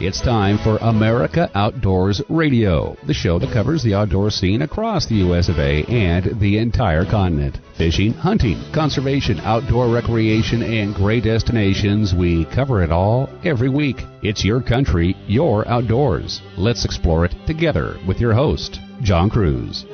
It's time for America Outdoors Radio, the show that covers the outdoor scene across the U.S. of A. and the entire continent. Fishing, hunting, conservation, outdoor recreation, and great destinations. We cover it all every week. It's your country, your outdoors. Let's explore it together with your host, John Cruz.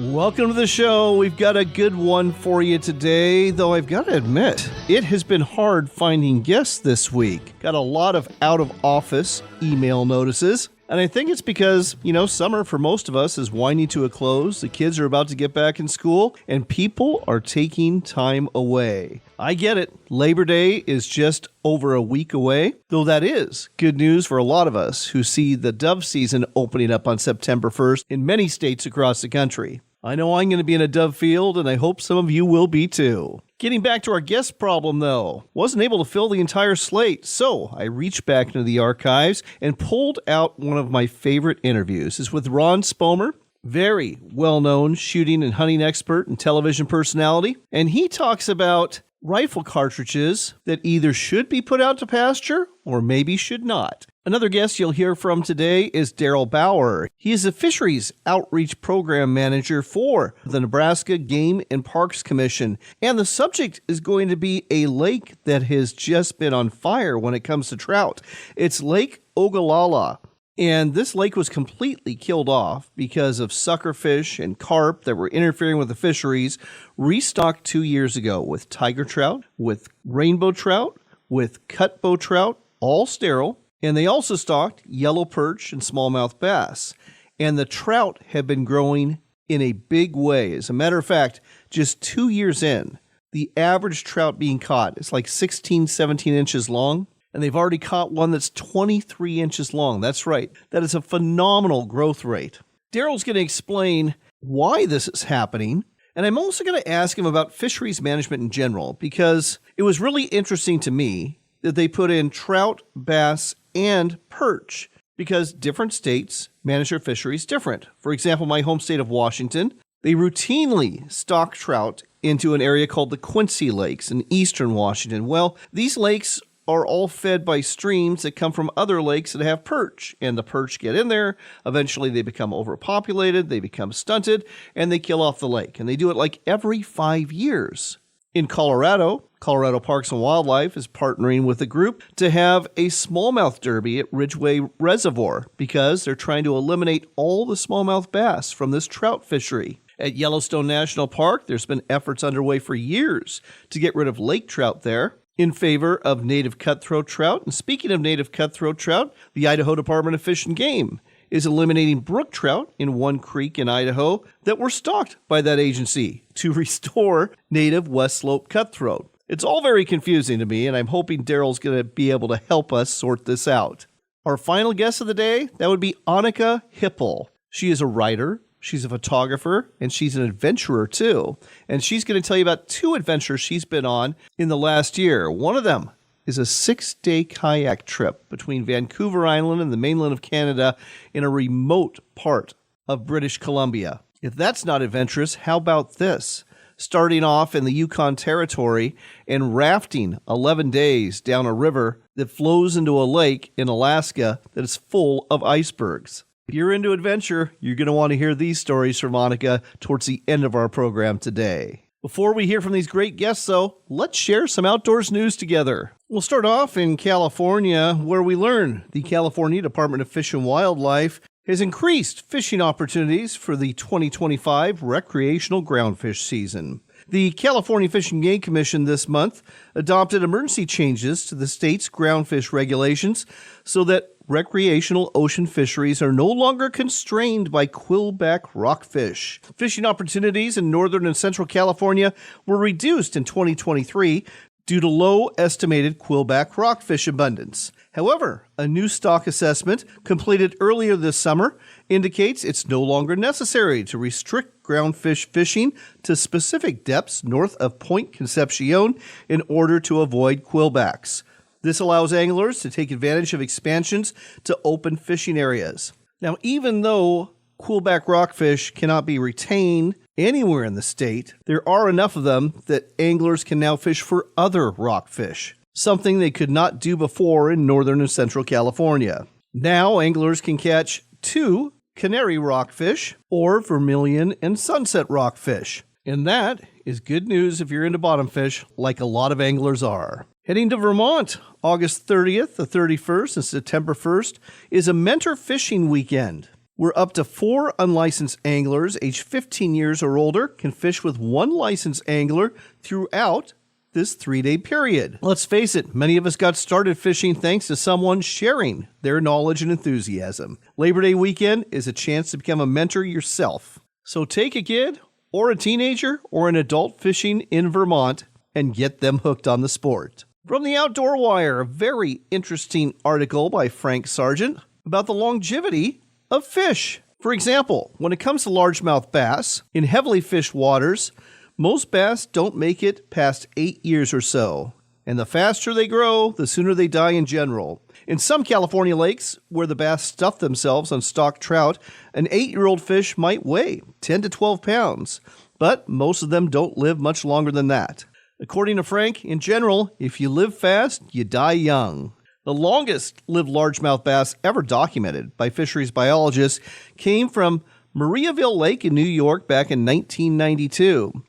Welcome to the show. We've got a good one for you today, though I've got to admit, it has been hard finding guests this week. Got a lot of out-of-office email notices, and I think it's because, summer for most of us is winding to a close. The kids are about to get back in school, and people are taking time away. I get it. Labor Day is just over a week away, though that is good news for a lot of us who see the dove season opening up on September 1st in many states across the country. I know I'm going to be in a dove field, and I hope some of you will be too. Getting back to our guest problem, though, wasn't able to fill the entire slate, so I reached back into the archives and pulled out one of my favorite interviews. It's with Ron Spomer, very well-known shooting and hunting expert and television personality, and he talks about rifle cartridges that either should be put out to pasture or maybe should not. Another guest you'll hear from today is Daryl Bauer. He is a fisheries outreach program manager for the Nebraska Game and Parks Commission. And the subject is going to be a lake that has just been on fire when it comes to trout. It's Lake Ogallala. And this lake was completely killed off because of suckerfish and carp that were interfering with the fisheries, restocked 2 years ago with tiger trout, with rainbow trout, with cutbow trout, all sterile. And they also stocked yellow perch and smallmouth bass. And the trout have been growing in a big way. As a matter of fact, just 2 years in, the average trout being caught is like 16, 17 inches long. And they've already caught one that's 23 inches long. That's right. That is a phenomenal growth rate. Daryl's going to explain why this is happening. And I'm also going to ask him about fisheries management in general, because it was really interesting to me that they put in trout, bass, and perch, because different states manage their fisheries different. For example, my home state of Washington, they routinely stock trout into an area called the Quincy Lakes in eastern Washington. Well, these lakes are all fed by streams that come from other lakes that have perch, and the perch get in there. Eventually they become overpopulated, they become stunted, and they kill off the lake. And they do it like every 5 years. In Colorado Parks and Wildlife is partnering with a group to have a smallmouth derby at Ridgway Reservoir because they're trying to eliminate all the smallmouth bass from this trout fishery. At Yellowstone National Park, there's been efforts underway for years to get rid of lake trout there in favor of native cutthroat trout. And speaking of native cutthroat trout, the Idaho Department of Fish and Game is eliminating brook trout in one creek in Idaho that were stocked by that agency to restore native West Slope cutthroat. It's all very confusing to me, and I'm hoping Daryl's going to be able to help us sort this out. Our final guest of the day, that would be Annika Hipple. She is a writer, she's a photographer, and she's an adventurer too. And she's going to tell you about 2 adventures she's been on in the last year. One of them is a 6-day kayak trip between Vancouver Island and the mainland of Canada in a remote part of British Columbia. If that's not adventurous, how about this? Starting off in the Yukon territory and rafting 11 days down a river that flows into a lake in Alaska that is full of icebergs. If you're into adventure, you're going to want to hear these stories from Annika towards the end of our program today. Before we hear from these great guests, though, let's share some outdoors news together. We'll start off in California, where we learn the California Department of Fish and Wildlife has increased fishing opportunities for the 2025 recreational groundfish season. The California Fish and Game Commission this month adopted emergency changes to the state's groundfish regulations so that recreational ocean fisheries are no longer constrained by quillback rockfish. Fishing opportunities in northern and central California were reduced in 2023 due to low estimated quillback rockfish abundance. However, a new stock assessment completed earlier this summer indicates it's no longer necessary to restrict groundfish fishing to specific depths north of Point Concepcion in order to avoid quillbacks. This allows anglers to take advantage of expansions to open fishing areas. Now, even though quillback rockfish cannot be retained anywhere in the state, there are enough of them that anglers can now fish for other rockfish. something they could not do before in northern and central California. Now anglers can catch 2 canary rockfish or vermilion and sunset rockfish. And that is good news if you're into bottom fish, like a lot of anglers are. Heading to Vermont, August 30th, the 31st, and September 1st is a mentor fishing weekend, where up to 4 unlicensed anglers aged 15 years or older can fish with 1 licensed angler throughout this 3-day period. Let's face it, many of us got started fishing thanks to someone sharing their knowledge and enthusiasm. Labor Day weekend is a chance to become a mentor yourself. So take a kid or a teenager or an adult fishing in Vermont and get them hooked on the sport. From the Outdoor Wire, a very interesting article by Frank Sargent about the longevity of fish. For example, when it comes to largemouth bass, in heavily fished waters, most bass don't make it past 8 years or so. And the faster they grow, the sooner they die in general. In some California lakes, where the bass stuff themselves on stocked trout, an 8-year-old fish might weigh 10 to 12 pounds. But most of them don't live much longer than that. According to Frank, in general, if you live fast, you die young. The longest-lived largemouth bass ever documented by fisheries biologists came from Mariaville Lake in New York back in 1992.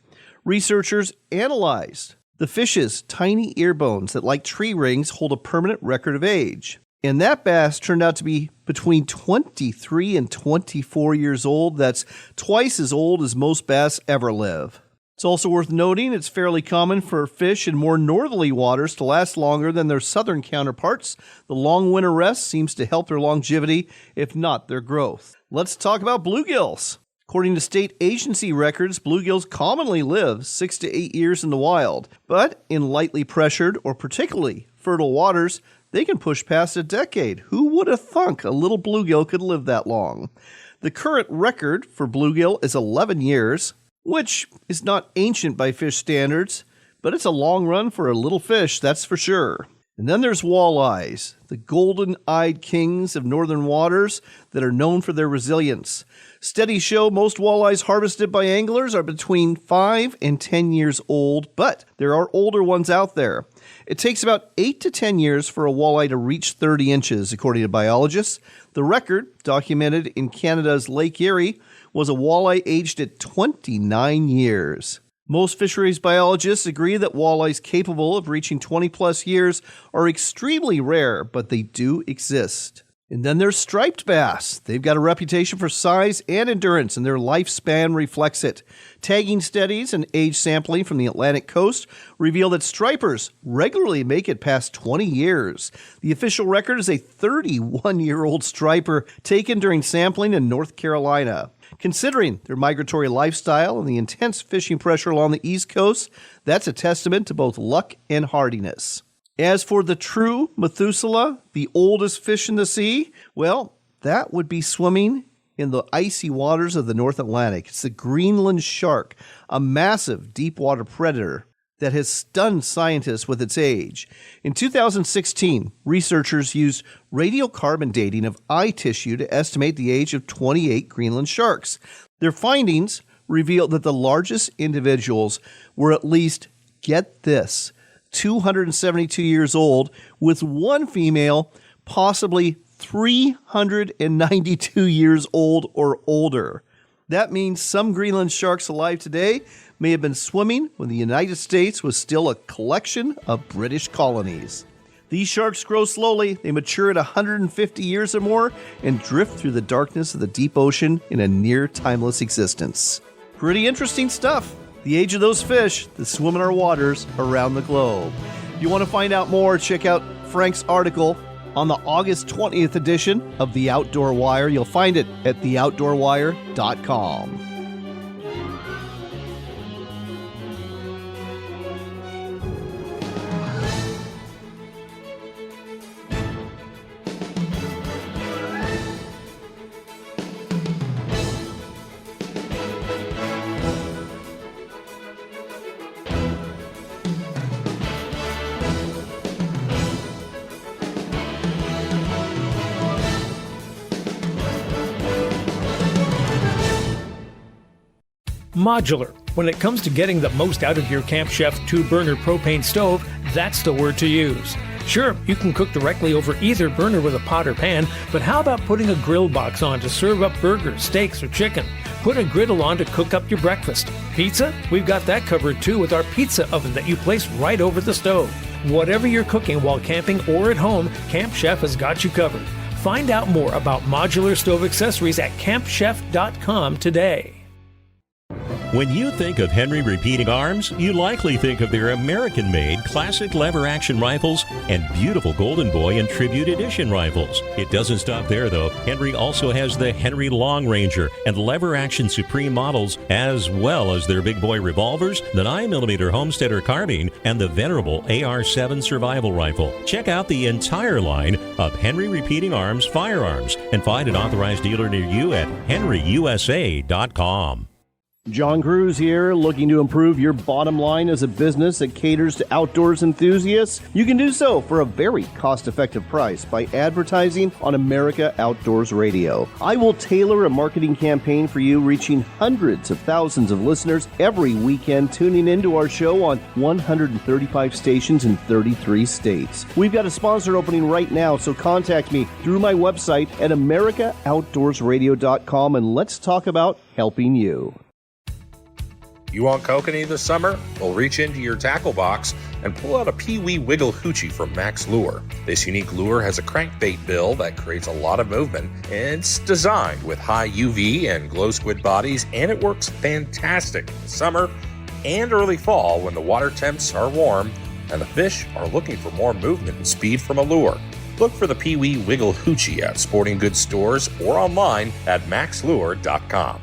Researchers analyzed the fish's tiny ear bones that, like tree rings, hold a permanent record of age. And that bass turned out to be between 23 and 24 years old. That's twice as old as most bass ever live. It's also worth noting it's fairly common for fish in more northerly waters to last longer than their southern counterparts. The long winter rest seems to help their longevity, if not their growth. Let's talk about bluegills. According to state agency records, bluegills commonly live 6 to 8 years in the wild, but in lightly pressured or particularly fertile waters, they can push past a decade. Who would have thunk a little bluegill could live that long? The current record for bluegill is 11 years, which is not ancient by fish standards, but it's a long run for a little fish, that's for sure. And then there's walleyes, the golden-eyed kings of northern waters that are known for their resilience. Studies show most walleyes harvested by anglers are between 5 and 10 years old, but there are older ones out there. It takes about 8 to 10 years for a walleye to reach 30 inches, according to biologists. The record, documented in Canada's Lake Erie, was a walleye aged at 29 years. Most fisheries biologists agree that walleyes capable of reaching 20-plus years are extremely rare, but they do exist. And then there's striped bass. They've got a reputation for size and endurance, and their lifespan reflects it. Tagging studies and age sampling from the Atlantic coast reveal that stripers regularly make it past 20 years. The official record is a 31-year-old striper taken during sampling in North Carolina. Considering their migratory lifestyle and the intense fishing pressure along the East Coast, that's a testament to both luck and hardiness. As for the true Methuselah, the oldest fish in the sea, well, that would be swimming in the icy waters of the North Atlantic. It's the Greenland shark, a massive deep-water predator that has stunned scientists with its age. In 2016, researchers used radiocarbon dating of eye tissue to estimate the age of 28 Greenland sharks. Their findings revealed that the largest individuals were at least, get this, 272 years old, with one female possibly 392 years old or older. That means some Greenland sharks alive today may have been swimming when the United States was still a collection of British colonies. These sharks grow slowly, they mature at 150 years or more, and drift through the darkness of the deep ocean in a near-timeless existence. Pretty interesting stuff. The age of those fish that swim in our waters around the globe. If you want to find out more, check out Frank's article on the August 20th edition of The Outdoor Wire. You'll find it at theoutdoorwire.com. Modular. When it comes to getting the most out of your Camp Chef 2-burner propane stove, That's the word to use. Sure, you can cook directly over either burner with a pot or pan, but how about putting a grill box on to serve up burgers, steaks, or chicken? Put a griddle on to cook up your breakfast. Pizza? We've got that covered too with our pizza oven that you place right over the stove. Whatever you're cooking while camping or at home, Camp Chef has got you covered. Find out more about modular stove accessories at campchef.com today. When you think of Henry Repeating Arms, you likely think of their American-made classic lever-action rifles and beautiful Golden Boy and Tribute Edition rifles. It doesn't stop there, though. Henry also has the Henry Long Ranger and lever-action Supreme models, as well as their big boy revolvers, the 9mm Homesteader carbine, and the venerable AR-7 survival rifle. Check out the entire line of Henry Repeating Arms firearms and find an authorized dealer near you at henryusa.com. John Cruz here, looking to improve your bottom line as a business that caters to outdoors enthusiasts? You can do so for a very cost-effective price by advertising on America Outdoors Radio. I will tailor a marketing campaign for you, reaching hundreds of thousands of listeners every weekend tuning into our show on 135 stations in 33 states. We've got a sponsor opening right now, so contact me through my website at americaoutdoorsradio.com and let's talk about helping you. You want kokanee this summer? Well, reach into your tackle box and pull out a Pee-wee Wiggle Hoochie from Max Lure. This unique lure has a crankbait bill that creates a lot of movement, and it's designed with high UV and glow squid bodies, and it works fantastic in summer and early fall when the water temps are warm and the fish are looking for more movement and speed from a lure. Look for the Pee-wee Wiggle Hoochie at sporting goods stores or online at maxlure.com.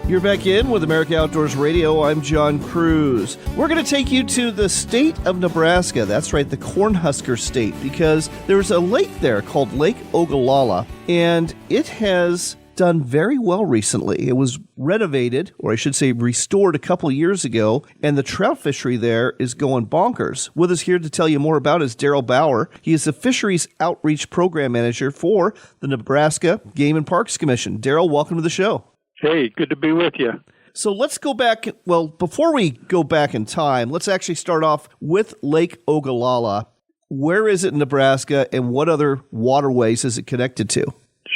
You're back in with America Outdoors Radio. I'm John Cruz. We're going to take you to the state of Nebraska. That's right, the Cornhusker State, because there's a lake there called Lake Ogallala, and it has done very well recently. It was renovated, or I should say restored, a couple years ago, and the trout fishery there is going bonkers. With us here to tell you more about is Daryl Bauer. He is the Fisheries Outreach Program Manager for the Nebraska Game and Parks Commission. Daryl, welcome to the show. Hey, good to be with you. So let's go back. Well, before we go back in time, let's actually start off with Lake Ogallala. Where is it in Nebraska, and what other waterways is it connected to?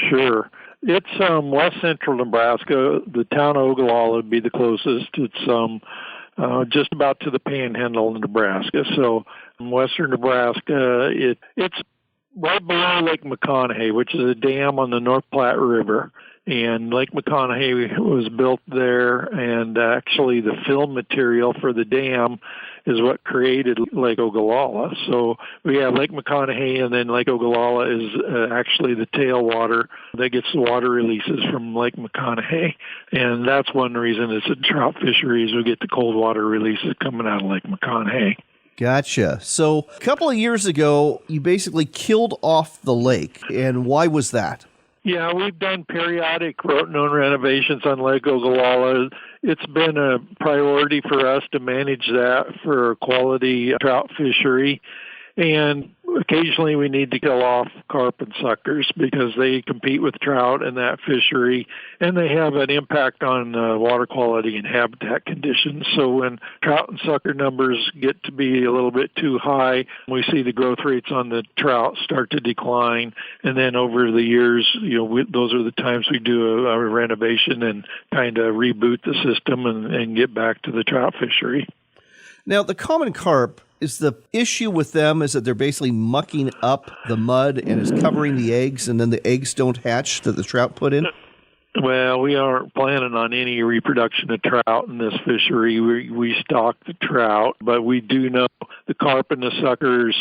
Sure. It's west central Nebraska. The town of Ogallala would be the closest. It's just about to the panhandle of Nebraska. So western Nebraska, it's right below Lake McConaughey, which is a dam on the North Platte River. And Lake McConaughey was built there, and actually the fill material for the dam is what created Lake Ogallala. So we have Lake McConaughey, and then Lake Ogallala is actually the tailwater that gets the water releases from Lake McConaughey. And that's one reason it's a trout fishery, is we get the cold water releases coming out of Lake McConaughey. Gotcha. So a couple of years ago, you basically killed off the lake. And why was that? Yeah, we've done periodic road-known renovations on Lake Ogallala. It's been a priority for us to manage that for a quality trout fishery. And occasionally we need to kill off carp and suckers because they compete with trout in that fishery, and they have an impact on water quality and habitat conditions. So when trout and sucker numbers get to be a little bit too high, we see the growth rates on the trout start to decline. And then over the years, those are the times we do a renovation and kind of reboot the system and get back to the trout fishery. Now, the common carp, is the issue with them is that they're basically mucking up the mud and is covering the eggs, and then the eggs don't hatch that the trout put in? Well, we aren't planning on any reproduction of trout in this fishery. We stock the trout, but we do know the carp and the suckers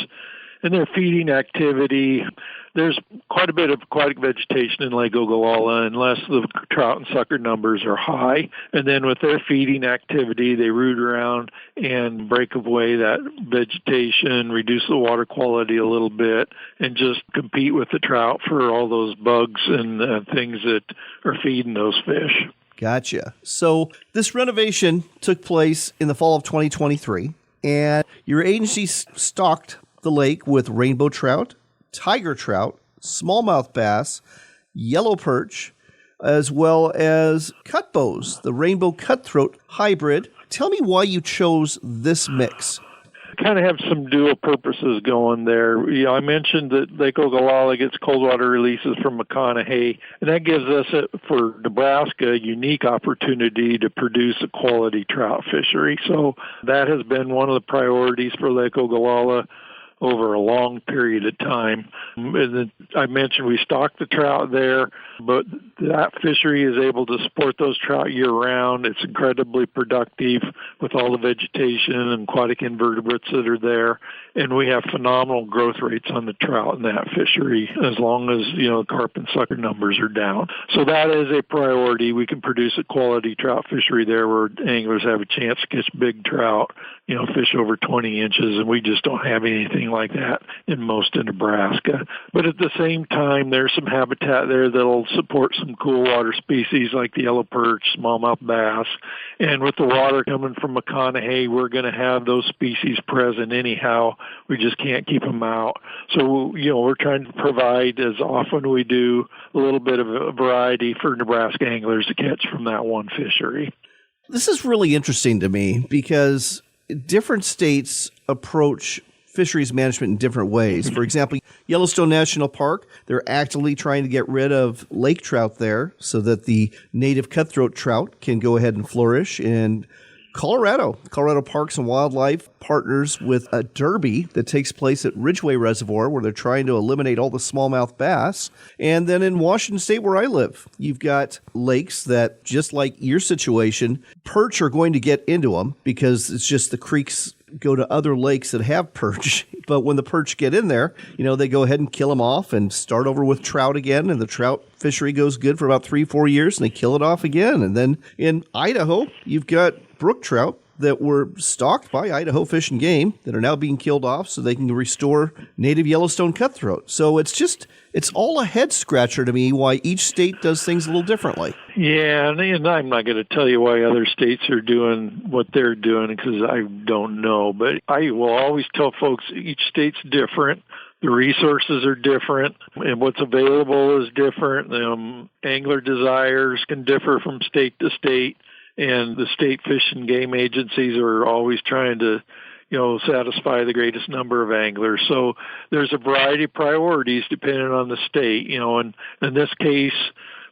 and their feeding activity. There's quite a bit of aquatic vegetation in Lake Ogallala unless the trout and sucker numbers are high. And then with their feeding activity, they root around and break away that vegetation, reduce the water quality a little bit, and just compete with the trout for all those bugs and things that are feeding those fish. Gotcha. So this renovation took place in the fall of 2023. And your agency stocked the lake with rainbow trout, tiger trout, smallmouth bass, yellow perch, as well as cutbows, the rainbow cutthroat hybrid. Tell me why you chose this mix. Kind of have some dual purposes going there. I mentioned that Lake Ogallala gets cold water releases from McConaughey, and that gives us, for Nebraska, a unique opportunity to produce a quality trout fishery. So that has been one of the priorities for Lake Ogallala over a long period of time. And I mentioned we stock the trout there, but that fishery is able to support those trout year-round. It's incredibly productive with all the vegetation and aquatic invertebrates that are there. And we have phenomenal growth rates on the trout in that fishery as long as, carp and sucker numbers are down. So that is a priority. We can produce a quality trout fishery there where anglers have a chance to catch big trout, fish over 20 inches, and we just don't have anything like that in most of Nebraska. But at the same time, there's some habitat there that'll support some cool water species like the yellow perch, smallmouth bass. And with the water coming from McConaughey, we're going to have those species present anyhow. We just can't keep them out. So, we're trying to provide, as often we do, a little bit of a variety for Nebraska anglers to catch from that one fishery. This is really interesting to me because different states approach fisheries management in different ways. For example, Yellowstone National Park, they're actively trying to get rid of lake trout there so that the native cutthroat trout can go ahead and flourish. And Colorado Parks and Wildlife partners with a derby that takes place at Ridgway Reservoir where they're trying to eliminate all the smallmouth bass. And then in Washington State where I live, you've got lakes that, just like your situation, perch are going to get into them because it's just the creeks go to other lakes that have perch. But when the perch get in there, they go ahead and kill them off and start over with trout again. And the trout fishery goes good for about 3-4 years and they kill it off again. And then in Idaho, you've got brook trout that were stocked by Idaho Fish and Game that are now being killed off so they can restore native Yellowstone cutthroat. So it's all a head scratcher to me why each state does things a little differently. Yeah, and I'm not going to tell you why other states are doing what they're doing because I don't know. But I will always tell folks each state's different. The resources are different, and what's available is different. Angler desires can differ from state to state. And the state fish and game agencies are always trying to, satisfy the greatest number of anglers. So there's a variety of priorities depending on the state, and in this case,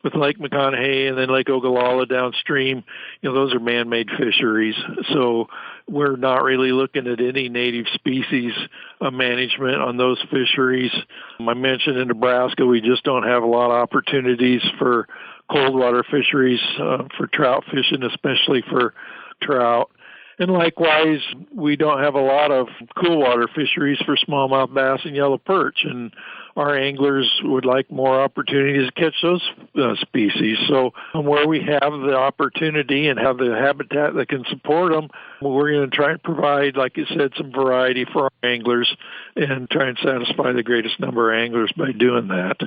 with Lake McConaughey and then Lake Ogallala downstream, those are man-made fisheries. So we're not really looking at any native species management on those fisheries. I mentioned in Nebraska, we just don't have a lot of opportunities for cold water fisheries for trout fishing, especially for trout. And likewise, we don't have a lot of cool water fisheries for smallmouth bass and yellow perch. And our anglers would like more opportunities to catch those species. So where we have the opportunity and have the habitat that can support them, we're going to try and provide, like you said, some variety for our anglers and try and satisfy the greatest number of anglers by doing that.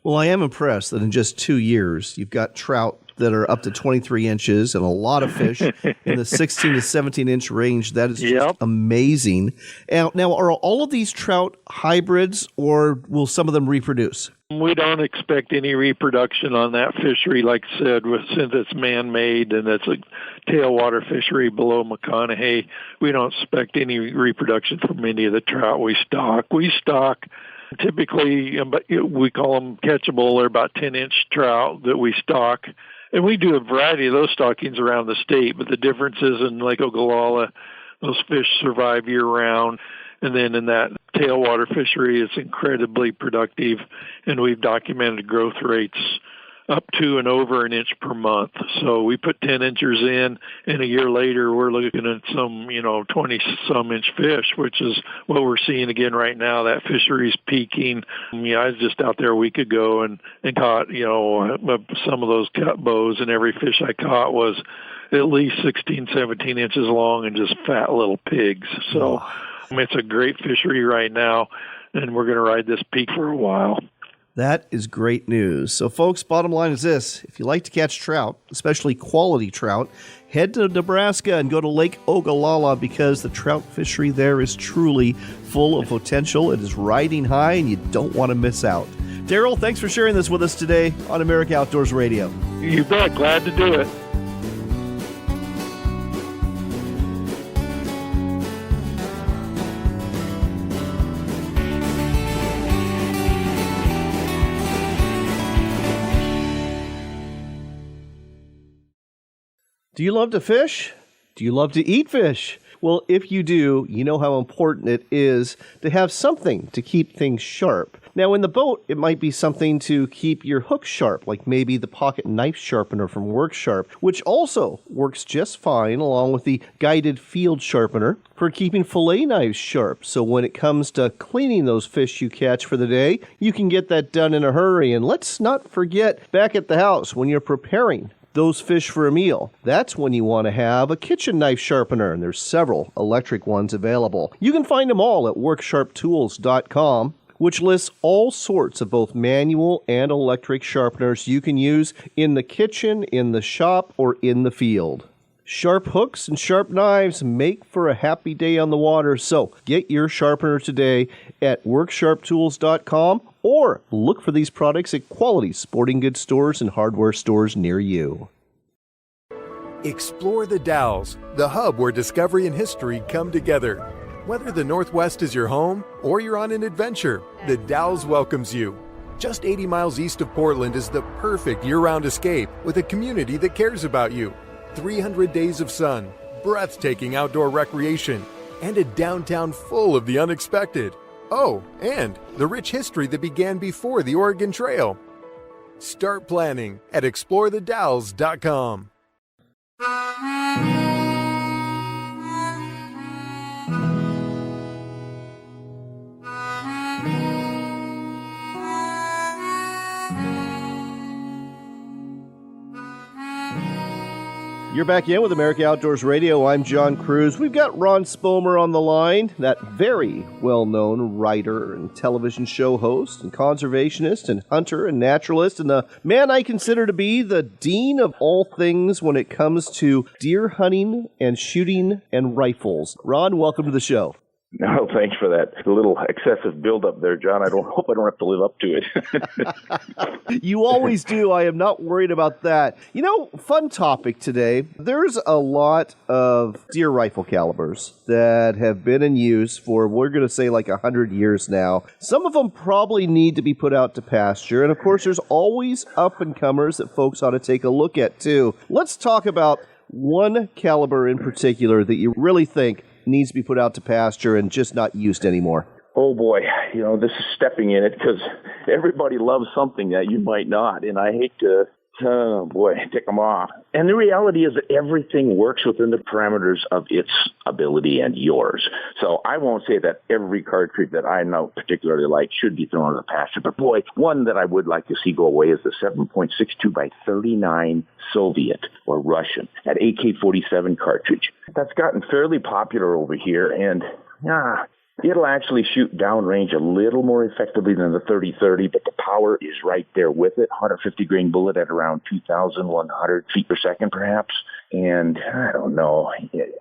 Well, I am impressed that in just 2 years, you've got trout that are up to 23 inches and a lot of fish in the 16 to 17 inch range. That is just amazing. Now, are all of these trout hybrids or will some of them reproduce? We don't expect any reproduction on that fishery, like I said, since it's man-made and it's a tailwater fishery below McConaughey. We don't expect any reproduction from any of the trout we stock. We stock typically, we call them catchable. They're about 10-inch trout that we stock. And we do a variety of those stockings around the state, but the difference is in Lake Ogallala, those fish survive year-round. And then in that tailwater fishery, it's incredibly productive, and we've documented growth rates up to and over an inch per month. So we put 10 inchers in, and a year later, we're looking at some, 20-some inch fish, which is what we're seeing again right now. That fishery's peaking. I was just out there a week ago and caught, some of those cut bows, and every fish I caught was at least 16, 17 inches long and just fat little pigs. So it's a great fishery right now, and we're going to ride this peak for a while. That is great news. So, folks, bottom line is this. If you like to catch trout, especially quality trout, head to Nebraska and go to Lake Ogallala because the trout fishery there is truly full of potential. It is riding high, and you don't want to miss out. Daryl, thanks for sharing this with us today on America Outdoors Radio. You bet. Glad to do it. Do you love to fish? Do you love to eat fish? Well, if you do, you know how important it is to have something to keep things sharp. Now, in the boat, it might be something to keep your hook sharp, like maybe the pocket knife sharpener from Work Sharp, which also works just fine along with the guided field sharpener for keeping fillet knives sharp. So when it comes to cleaning those fish you catch for the day, you can get that done in a hurry. And let's not forget, back at the house, when you're preparing those fish for a meal, that's when you want to have a kitchen knife sharpener, and there's several electric ones available. You can find them all at worksharptools.com, which lists all sorts of both manual and electric sharpeners you can use in the kitchen, in the shop, or in the field. Sharp hooks and sharp knives make for a happy day on the water, so get your sharpener today at worksharptools.com or look for these products at quality sporting goods stores and hardware stores near you. Explore the Dalles, the hub where discovery and history come together. Whether the Northwest is your home or you're on an adventure, the Dalles welcomes you. Just 80 miles east of Portland is the perfect year-round escape with a community that cares about you. 300 days of sun, breathtaking outdoor recreation, and a downtown full of the unexpected. Oh, and the rich history that began before the Oregon Trail. Start planning at explorethedalles.com. You're back in with America Outdoors Radio. I'm John Cruz. We've got Ron Spomer on the line, that very well-known writer and television show host and conservationist and hunter and naturalist, and the man I consider to be the dean of all things when it comes to deer hunting and shooting and rifles. Ron, welcome to the show. No, thanks for that little excessive build-up there, John. I hope I don't have to live up to it. You always do. I am not worried about that. You know, fun topic today. There's a lot of deer rifle calibers that have been in use for, we're going to say, like 100 years now. Some of them probably need to be put out to pasture. And, of course, there's always up-and-comers that folks ought to take a look at, too. Let's talk about one caliber in particular that you really think needs to be put out to pasture and just not used anymore. Oh, boy. You know, this is stepping in it because everybody loves something that you might not. And I hate to, tick them off. And the reality is that everything works within the parameters of its ability and yours. So I won't say that every cartridge that I know particularly like should be thrown in the pasture. But, boy, one that I would like to see go away is the 7.62 by 39 Soviet or Russian, that AK-47 cartridge. That's gotten fairly popular over here, and it'll actually shoot downrange a little more effectively than the 30-30, but the power is right there with it. 150 grain bullet at around 2,100 feet per second, perhaps. And I don't know.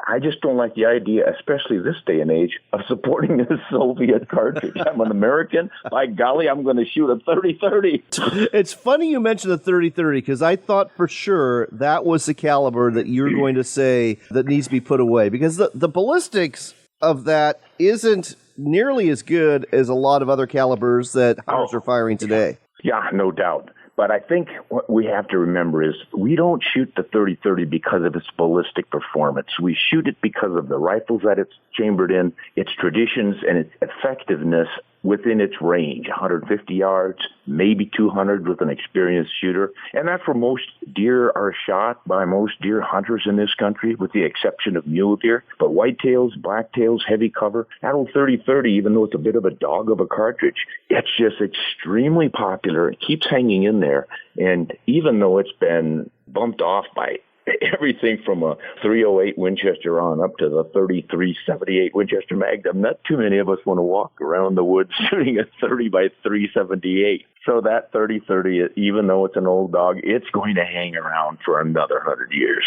I just don't like the idea, especially this day and age, of supporting a Soviet cartridge. I'm an American. By golly, I'm going to shoot a 30-30. It's funny you mentioned the 30-30 because I thought for sure that was the caliber that you were going to say that needs to be put away, because the ballistics of that isn't nearly as good as a lot of other calibers that hunters are firing today. Yeah, no doubt. But I think what we have to remember is we don't shoot the 30-30 because of its ballistic performance. We shoot it because of the rifles that it's chambered in, its traditions, and its effectiveness within its range, 150 yards, maybe 200 with an experienced shooter. And that's where most deer are shot by most deer hunters in this country, with the exception of mule deer. But whitetails, blacktails, heavy cover, that old 30-30, even though it's a bit of a dog of a cartridge, it's just extremely popular. It keeps hanging in there. And even though it's been bumped off by everything from a .308 Winchester on up to the .33-78 Winchester Magnum, not too many of us want to walk around the woods shooting a 30 by .378. So that 30-30, even though it's an old dog, it's going to hang around for another 100 years.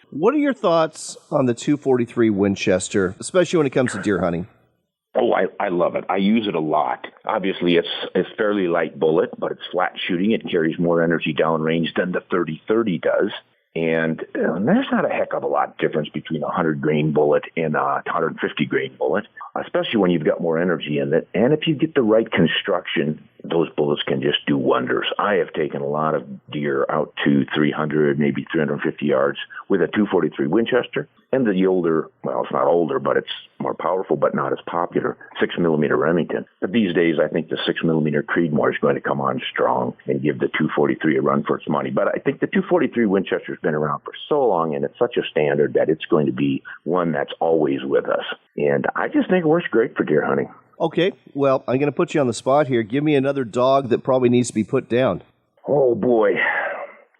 What are your thoughts on the 243 Winchester, especially when it comes to deer hunting? Oh, I love it. I use it a lot. Obviously, it's a fairly light bullet, but it's flat shooting. It carries more energy downrange than the 30-30 does. And there's not a heck of a lot of difference between a 100-grain bullet and a 150-grain bullet, especially when you've got more energy in it. And if you get the right construction, those bullets can just do wonders. I have taken a lot of deer out to 300, maybe 350 yards with a 243 Winchester and the older, well, it's not older, but it's more powerful, but not as popular, 6mm Remington. But these days, I think the 6mm Creedmoor is going to come on strong and give the 243 a run for its money. But I think the 243 Winchester has been around for so long, and it's such a standard that it's going to be one that's always with us. And I just think it works great for deer hunting. Okay, well, I'm going to put you on the spot here. Give me another dog that probably needs to be put down. Oh, boy.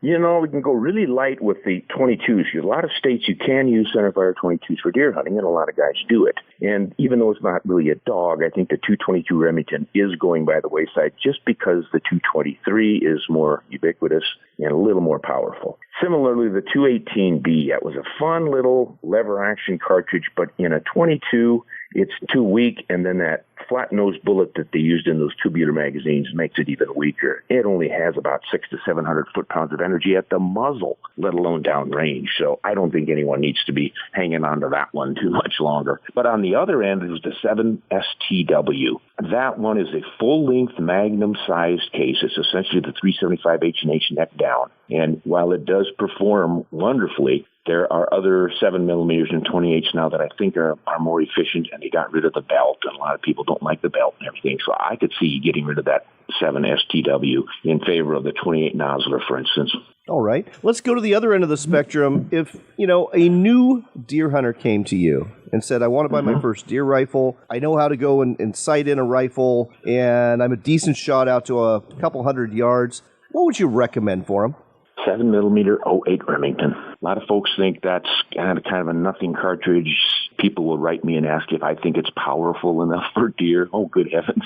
You know, we can go really light with the 22s. A lot of states you can use centerfire 22s for deer hunting, and a lot of guys do it. And even though it's not really a dog, I think the 222 Remington is going by the wayside just because the 223 is more ubiquitous and a little more powerful. Similarly, the 218B, that was a fun little lever action cartridge, but in a 22, it's too weak, and then that flat-nosed bullet that they used in those tubular magazines makes it even weaker. It only has about 600 to 700 foot-pounds of energy at the muzzle, let alone downrange. So I don't think anyone needs to be hanging on to that one too much longer. But on the other end is the 7STW. That one is a full-length Magnum-sized case. It's essentially the 375 H&H neck down. And while it does perform wonderfully, there are other 7mm and 28s now that I think are more efficient, and they got rid of the belt, and a lot of people don't like the belt and everything. So I could see getting rid of that 7STW in favor of the 28 Nosler, for instance. All right. Let's go to the other end of the spectrum. If, a new deer hunter came to you and said, I want to buy my first deer rifle, I know how to go and sight in a rifle, and I'm a decent shot out to a couple hundred yards, what would you recommend for him? 7mm 08 Remington. A lot of folks think that's kind of a nothing cartridge. People will write me and ask if I think it's powerful enough for deer. Oh, good heavens.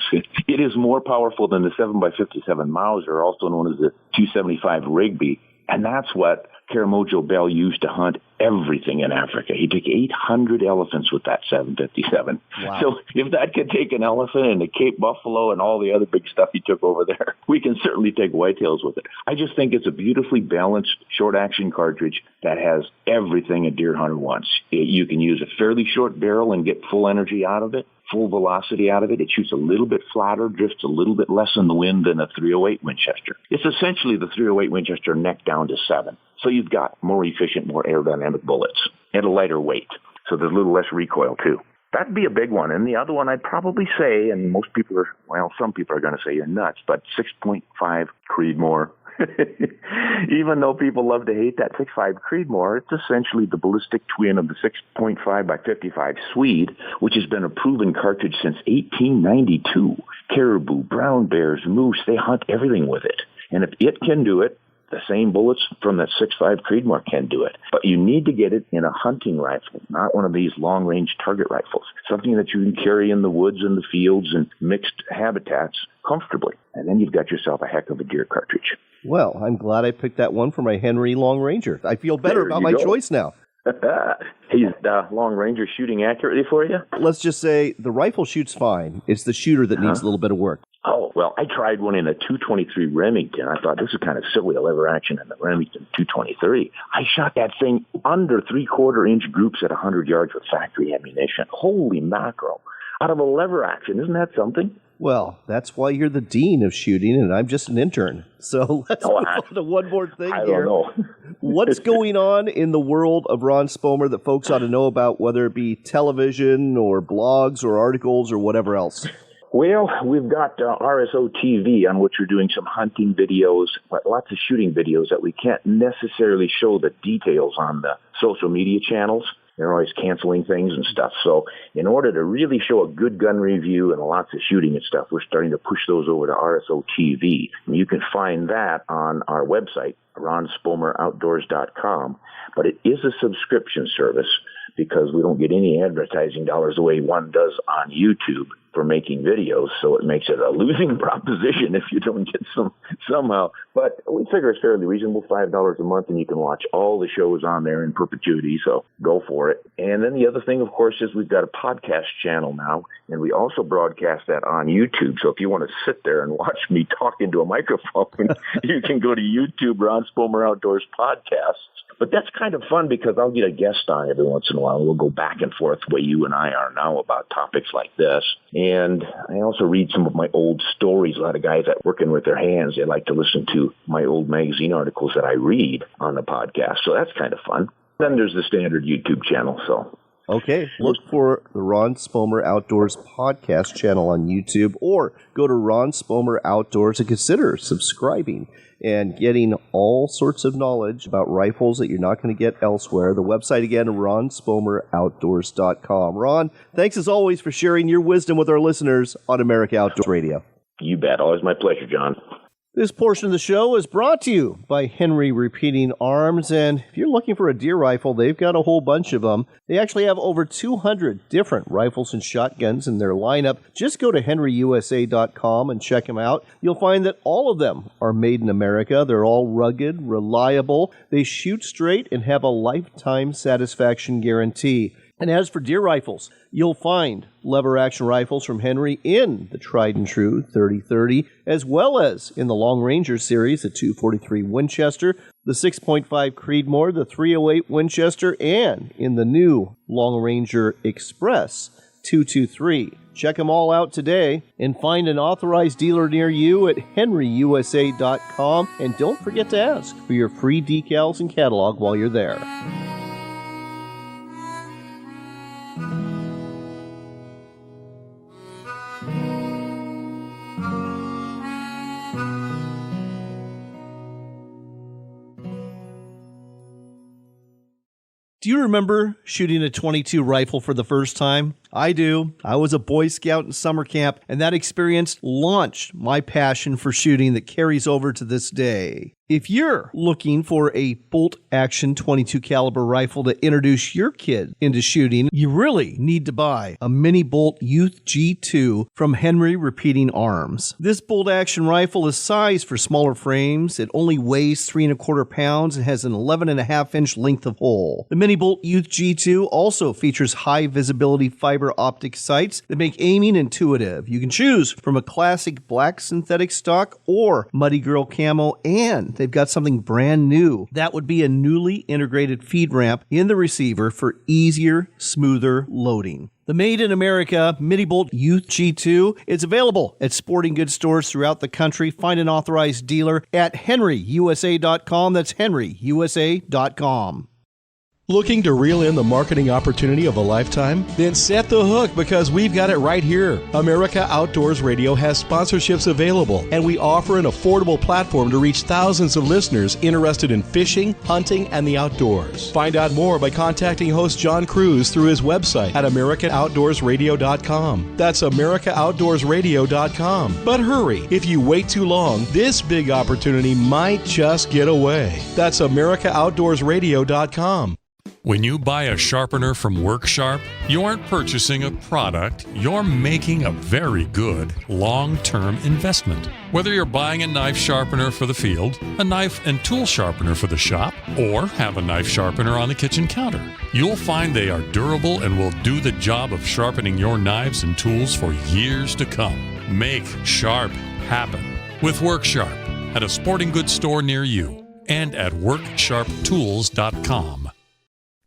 It is more powerful than the 7x57 Mauser, also known as the 275 Rigby. And that's what Karamojo Bell used to hunt everything in Africa. He took 800 elephants with that 757. Wow. So if that could take an elephant and a Cape buffalo and all the other big stuff he took over there, we can certainly take whitetails with it. I just think it's a beautifully balanced short-action cartridge that has everything a deer hunter wants. You can use a fairly short barrel and get full energy out of it, full velocity out of it. It shoots a little bit flatter, drifts a little bit less in the wind than a 308 Winchester. It's essentially the 308 Winchester neck down to 7. So you've got more efficient, more aerodynamic bullets at a lighter weight. So there's a little less recoil, too. That'd be a big one. And the other one I'd probably say, and some people are going to say you're nuts, but 6.5 Creedmoor. Even though people love to hate that 6.5 Creedmoor, it's essentially the ballistic twin of the 6.5 by 55 Swede, which has been a proven cartridge since 1892. Caribou, brown bears, moose, they hunt everything with it. And if it can do it, the same bullets from that 6.5 Creedmoor can do it. But you need to get it in a hunting rifle, not one of these long-range target rifles. Something that you can carry in the woods and the fields and mixed habitats comfortably. And then you've got yourself a heck of a deer cartridge. Well, I'm glad I picked that one for my Henry Long Ranger. I feel better about my choice now. He's Long Ranger shooting accurately for you? Let's just say the rifle shoots fine. It's the shooter that needs a little bit of work. Oh, well, I tried one in a 223 Remington. I thought this is kind of silly, a lever action in the Remington 223. I shot that thing under 3/4-inch groups at 100 yards with factory ammunition. Holy mackerel. Out of a lever action. Isn't that something? Well, that's why you're the dean of shooting, and I'm just an intern. So let's move on to one more thing here. I don't know. What's going on in the world of Ron Spomer that folks ought to know about, whether it be television or blogs or articles or whatever else? Well, we've got RSO TV on which we're doing some hunting videos, but lots of shooting videos that we can't necessarily show the details on the social media channels. They're always canceling things and stuff. So in order to really show a good gun review and lots of shooting and stuff, we're starting to push those over to RSO TV. And you can find that on our website, ronspomeroutdoors.com. But it is a subscription service because we don't get any advertising dollars the way one does on YouTube. for making videos, so it makes it a losing proposition if you don't get some somehow. But we figure it's fairly reasonable, $5 a month, and you can watch all the shows on there in perpetuity, so go for it. And then the other thing, of course, is we've got a podcast channel now, and we also broadcast that on YouTube. So if you want to sit there and watch me talk into a microphone, you can go to YouTube, Ron Spomer Outdoors Podcast. But that's kind of fun because I'll get a guest on every once in a while. We'll go back and forth the way you and I are now about topics like this. And I also read some of my old stories. A lot of guys that working with their hands, they like to listen to my old magazine articles that I read on the podcast. So that's kind of fun. Then there's the standard YouTube channel. So okay, look for the Ron Spomer Outdoors podcast channel on YouTube, or go to Ron Spomer Outdoors and consider subscribing and getting all sorts of knowledge about rifles that you're not going to get elsewhere. The website again, ronspomeroutdoors.com. Ron, thanks as always for sharing your wisdom with our listeners on America Outdoors Radio. You bet. Always my pleasure, John. This portion of the show is brought to you by Henry Repeating Arms, and if you're looking for a deer rifle, they've got a whole bunch of them. They actually have over 200 different rifles and shotguns in their lineup. Just go to henryusa.com and check them out. You'll find that all of them are made in America. They're all rugged, reliable. They shoot straight and have a lifetime satisfaction guarantee. And as for deer rifles, you'll find lever-action rifles from Henry in the tried-and-true 30-30, as well as in the Long Ranger series, the 243 Winchester, the 6.5 Creedmoor, the 308 Winchester, and in the new Long Ranger Express 223. Check them all out today and find an authorized dealer near you at henryusa.com. And don't forget to ask for your free decals and catalog while you're there. Do you remember shooting a .22 rifle for the first time? I do. I was a Boy Scout in summer camp, and that experience launched my passion for shooting that carries over to this day. If you're looking for a bolt-action .22 caliber rifle to introduce your kid into shooting, you really need to buy a Mini Bolt Youth G2 from Henry Repeating Arms. This bolt-action rifle is sized for smaller frames. It only weighs 3¼ pounds and has an 11.5-inch length of hole. The Mini Bolt Youth G2 also features high-visibility fiber optic sights that make aiming intuitive. You can choose from a classic black synthetic stock or Muddy Girl camo, and they've got something brand new. That would be a newly integrated feed ramp in the receiver for easier, smoother loading. The Made in America Mini Bolt Youth G2 is available at sporting goods stores throughout the country. Find an authorized dealer at henryusa.com. That's henryusa.com. Looking to reel in the marketing opportunity of a lifetime? Then set the hook, because we've got it right here. America Outdoors Radio has sponsorships available, and we offer an affordable platform to reach thousands of listeners interested in fishing, hunting, and the outdoors. Find out more by contacting host John Cruz through his website at AmericanOutdoorsRadio.com. That's AmericaOutdoorsRadio.com. But hurry, if you wait too long, this big opportunity might just get away. That's AmericaOutdoorsRadio.com. When you buy a sharpener from WorkSharp, you aren't purchasing a product, you're making a very good long-term investment. Whether you're buying a knife sharpener for the field, a knife and tool sharpener for the shop, or have a knife sharpener on the kitchen counter, you'll find they are durable and will do the job of sharpening your knives and tools for years to come. Make sharp happen with WorkSharp at a sporting goods store near you and at WorkSharpTools.com.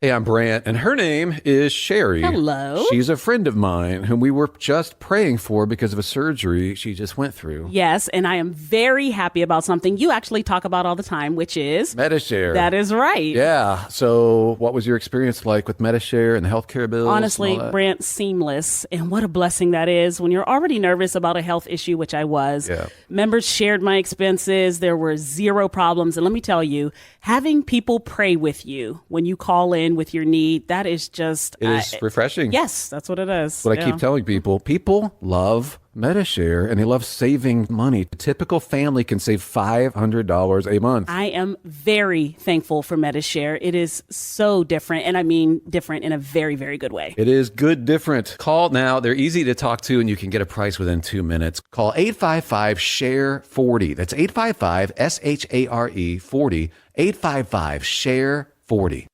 Hey, I'm Brant, and her name is Sherry. Hello. She's a friend of mine whom we were just praying for because of a surgery she just went through. Yes, and I am very happy about something you actually talk about all the time, which is MediShare. That is right. Yeah. So what was your experience like with MediShare and the healthcare bills? Honestly, Brant, seamless. And what a blessing that is when you're already nervous about a health issue, which I was. Yeah. Members shared my expenses. There were zero problems. And let me tell you, having people pray with you when you call in in with your need. That is just... It is refreshing. Yes, that's what it is. What I keep telling people love MediShare and they love saving money. A typical family can save $500 a month. I am very thankful for MediShare. It is so different, and I mean different in a very, very good way. It is good different. Call now. They're easy to talk to, and you can get a price within 2 minutes. Call 855-SHARE-40. That's 855-SHARE-40. 855-SHARE-40.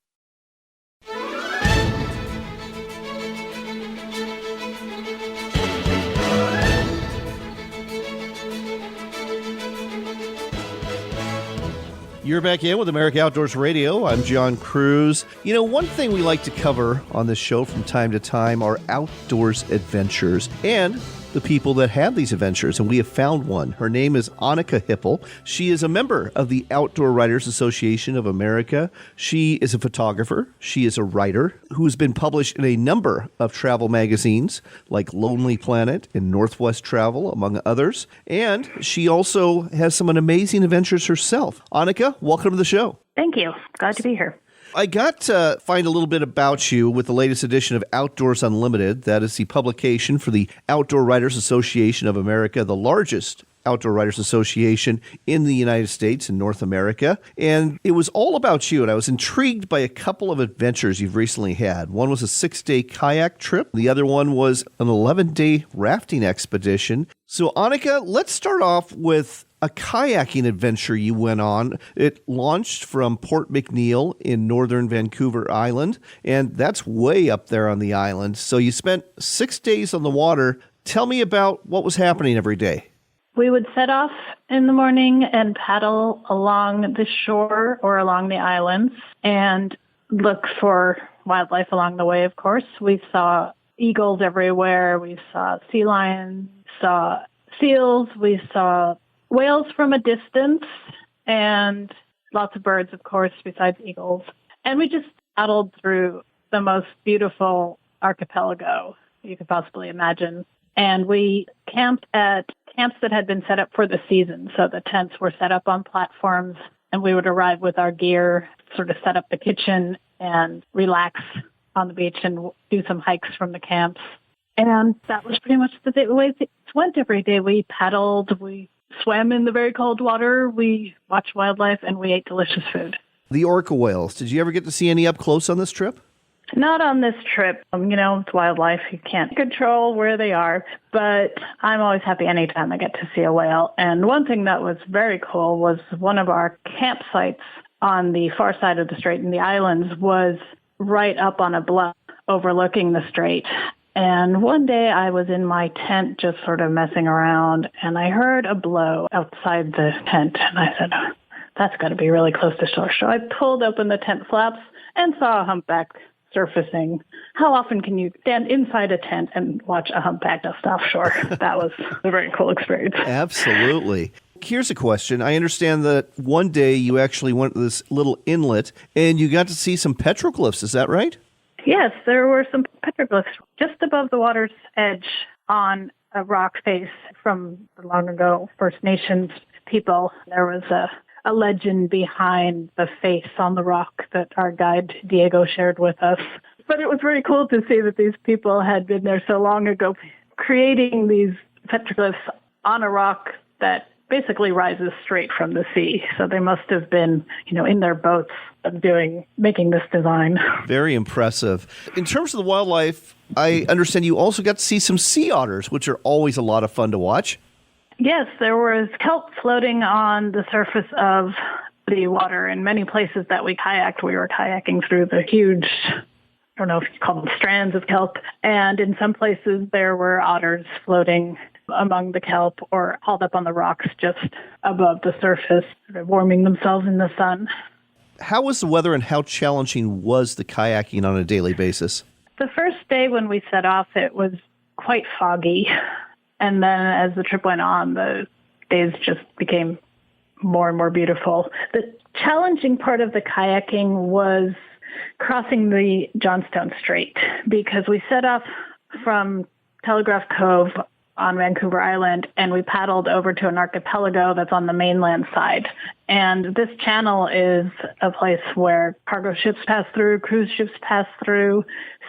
You're back in with America Outdoors Radio. I'm John Cruz. You know, one thing we like to cover on this show from time to time are outdoors adventures and the people that have these adventures, and we have found one. Her name is Annika Hipple. She is a member of the Outdoor Writers Association of America. She is a photographer. She is a writer who's been published in a number of travel magazines like Lonely Planet and Northwest Travel, among others. And she also has some amazing adventures herself. Annika, welcome to the show. Thank you. Glad to be here. I got to find a little bit about you with the latest edition of Outdoors Unlimited. That is the publication for the Outdoor Writers Association of America, the largest outdoor writers association in the United States and North America. And it was all about you. And I was intrigued by a couple of adventures you've recently had. One was a 6-day kayak trip. The other one was an 11-day rafting expedition. So Annika, let's start off with a kayaking adventure you went on. It launched from Port McNeill in northern Vancouver Island, and that's way up there on the island. So you spent 6 days on the water. Tell me about what was happening every day. We would set off in the morning and paddle along the shore or along the islands and look for wildlife along the way, of course. We saw eagles everywhere. We saw sea lions, saw seals. We saw whales from a distance and lots of birds, of course, besides eagles. And we just paddled through the most beautiful archipelago you could possibly imagine. And we camped at camps that had been set up for the season. So the tents were set up on platforms, and we would arrive with our gear, sort of set up the kitchen and relax on the beach and do some hikes from the camps. And that was pretty much the way it went every day. We paddled, we swam in the very cold water, we watched wildlife, and we ate delicious food. The orca whales, did you ever get to see any up close on this trip? Not on this trip. It's wildlife. You can't control where they are, but I'm always happy anytime I get to see a whale. And one thing that was very cool was one of our campsites on the far side of the strait in the islands was right up on a bluff overlooking the strait. And one day I was in my tent just sort of messing around, and I heard a blow outside the tent. And I said, that's got to be really close to shore. So I pulled open the tent flaps and saw a humpback surfacing. How often can you stand inside a tent and watch a humpback just offshore? That was a very cool experience. Absolutely. Here's a question. I understand that one day you actually went to this little inlet and you got to see some petroglyphs. Is that right? Yes, there were some petroglyphs just above the water's edge on a rock face from the long ago First Nations people. There was a legend behind the face on the rock that our guide Diego shared with us. But it was very cool to see that these people had been there so long ago, creating these petroglyphs on a rock that basically rises straight from the sea. So they must have been, in their boats making this design. Very impressive. In terms of the wildlife, I understand you also got to see some sea otters, which are always a lot of fun to watch. Yes, there was kelp floating on the surface of the water. In many places that we kayaked, we were kayaking through the huge, I don't know if you call them strands of kelp. And in some places there were otters floating among the kelp or hauled up on the rocks just above the surface, sort of warming themselves in the sun. How was the weather and how challenging was the kayaking on a daily basis? The first day when we set off, it was quite foggy. And then as the trip went on, the days just became more and more beautiful. The challenging part of the kayaking was crossing the Johnstone Strait because we set off from Telegraph Cove on Vancouver Island, and we paddled over to an archipelago that's on the mainland side. And this channel is a place where cargo ships pass through, cruise ships pass through.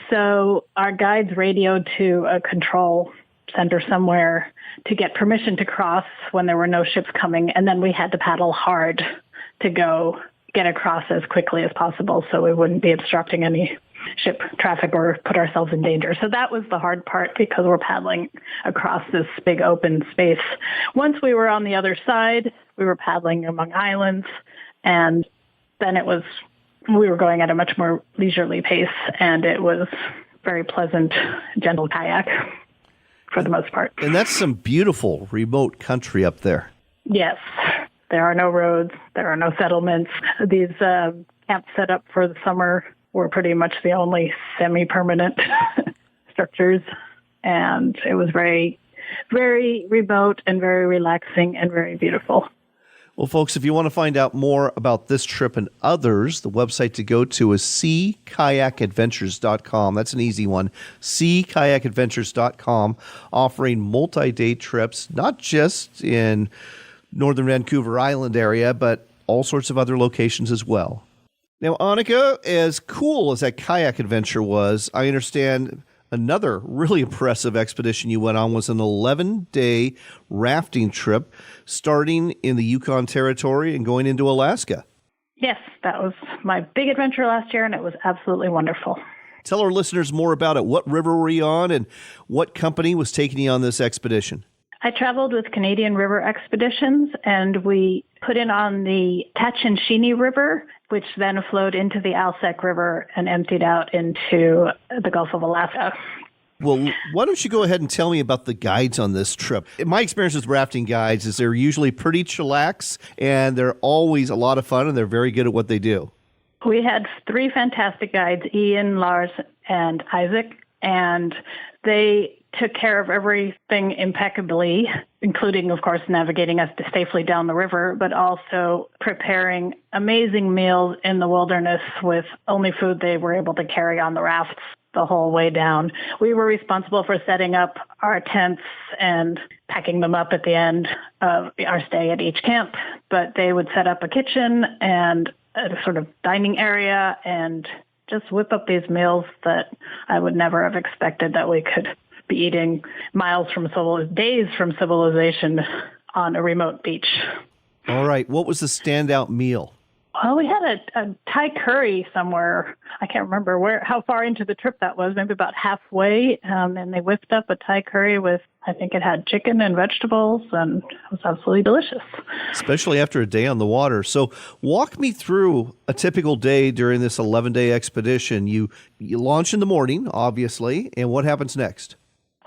So our guides radioed to a control center somewhere to get permission to cross when there were no ships coming. And then we had to paddle hard to go get across as quickly as possible so we wouldn't be obstructing any ship traffic or put ourselves in danger. So that was the hard part because we're paddling across this big open space. Once we were on the other side, we were paddling among islands, and then we were going at a much more leisurely pace, and it was very pleasant, gentle kayak for the most part. And that's some beautiful remote country up there. Yes. There are no roads. There are no settlements. These camps set up for the summer were pretty much the only semi-permanent structures. And it was very, very remote and very relaxing and very beautiful. Well, folks, if you want to find out more about this trip and others, the website to go to is seakayakadventures.com. That's an easy one. seakayakadventures.com, offering multi-day trips, not just in northern Vancouver Island area, but all sorts of other locations as well. Now, Annika, as cool as that kayak adventure was, I understand another really impressive expedition you went on was an 11-day rafting trip starting in the Yukon Territory and going into Alaska. Yes, that was my big adventure last year, and it was absolutely wonderful. Tell our listeners more about it. What river were you on, and what company was taking you on this expedition? I traveled with Canadian River Expeditions, and we put in on the Tachinshini River, which then flowed into the Alsek River and emptied out into the Gulf of Alaska. Well, why don't you go ahead and tell me about the guides on this trip? My experience with rafting guides is they're usually pretty chillax, and they're always a lot of fun, and they're very good at what they do. We had 3 fantastic guides, Ian, Lars, and Isaac, and they took care of everything impeccably, including, of course, navigating us safely down the river, but also preparing amazing meals in the wilderness with only food they were able to carry on the rafts the whole way down. We were responsible for setting up our tents and packing them up at the end of our stay at each camp, but they would set up a kitchen and a sort of dining area and just whip up these meals that I would never have expected that we could be eating days from civilization on a remote beach. All right. What was the standout meal? Well, we had a Thai curry somewhere. I can't remember how far into the trip that was, maybe about halfway. And they whipped up a Thai curry with, I think it had chicken and vegetables, and it was absolutely delicious. Especially after a day on the water. So walk me through a typical day during this 11-day expedition. You launch in the morning, obviously, and what happens next?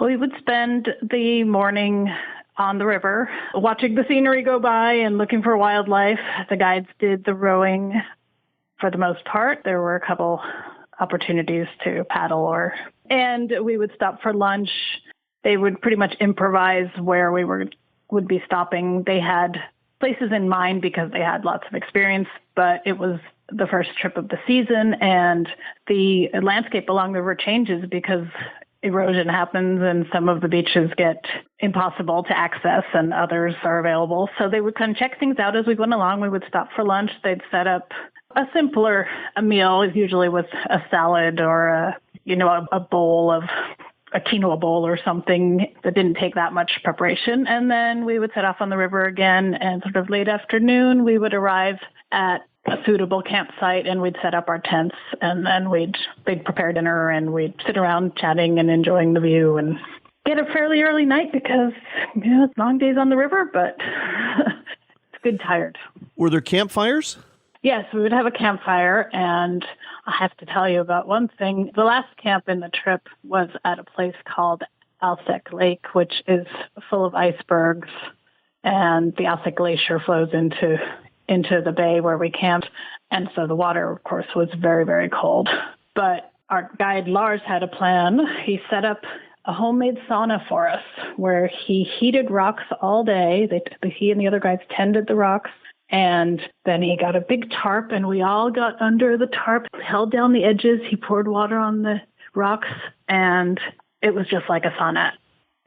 Well, we would spend the morning on the river, watching the scenery go by and looking for wildlife. The guides did the rowing for the most part. There were a couple opportunities to paddle and we would stop for lunch. They would pretty much improvise where we would be stopping. They had places in mind because they had lots of experience, but it was the first trip of the season, and the landscape along the river changes because erosion happens and some of the beaches get impossible to access and others are available. So they would kind of check things out as we went along. We would stop for lunch. They'd set up a simpler meal, usually with a salad or a bowl of a quinoa bowl or something that didn't take that much preparation. And then we would set off on the river again, and sort of late afternoon, we would arrive at a suitable campsite and we'd set up our tents, and then they'd prepare dinner and we'd sit around chatting and enjoying the view and get a fairly early night because, it's long days on the river, but it's good tired. Were there campfires? Yes, we would have a campfire, and I have to tell you about one thing. The last camp in the trip was at a place called Alsek Lake, which is full of icebergs, and the Alsek Glacier flows into the bay where we camped. And so the water, of course, was very, very cold. But our guide, Lars, had a plan. He set up a homemade sauna for us where he heated rocks all day. He and the other guys tended the rocks. And then he got a big tarp, and we all got under the tarp, held down the edges. He poured water on the rocks, and it was just like a sauna.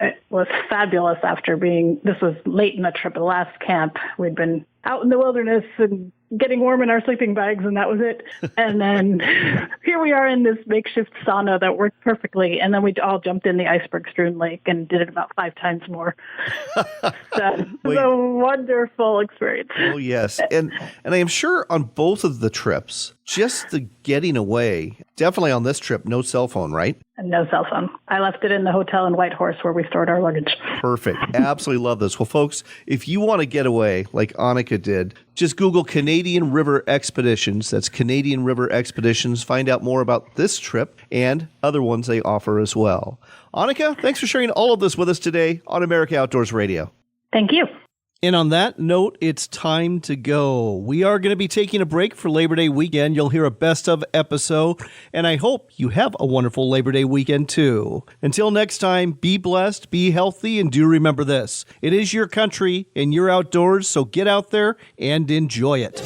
It was fabulous this was late in the trip, the last camp. We'd been out in the wilderness and getting warm in our sleeping bags, and that was it. And then here we are in this makeshift sauna that worked perfectly. And then we all jumped in the iceberg-strewn lake and did it about 5 times more. So it was a wonderful experience. Oh, yes. And I am sure on both of the trips, just the getting away, definitely on this trip, no cell phone, right? No cell phone. I left it in the hotel in Whitehorse where we stored our luggage. Perfect. Absolutely love this. Well, folks, if you want to get away like Annika did, just Google Canadian River Expeditions. That's Canadian River Expeditions. Find out more about this trip and other ones they offer as well. Annika, thanks for sharing all of this with us today on America Outdoors Radio. Thank you. And on that note, it's time to go. We are going to be taking a break for Labor Day weekend. You'll hear a best of episode, and I hope you have a wonderful Labor Day weekend too. Until next time, be blessed, be healthy, and do remember this. It is your country and you're outdoors, so get out there and enjoy it.